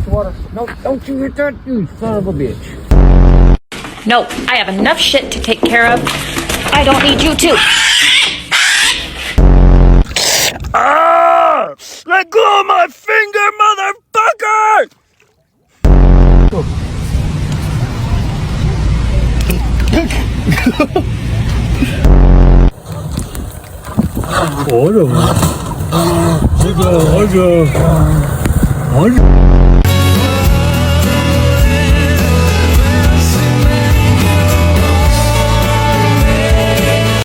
water. No, don't you hit that, you son of a bitch. No, I have enough shit to take care of. I don't need you to. Ah! Let go of my finger, motherfucker! 어려워. 어려워.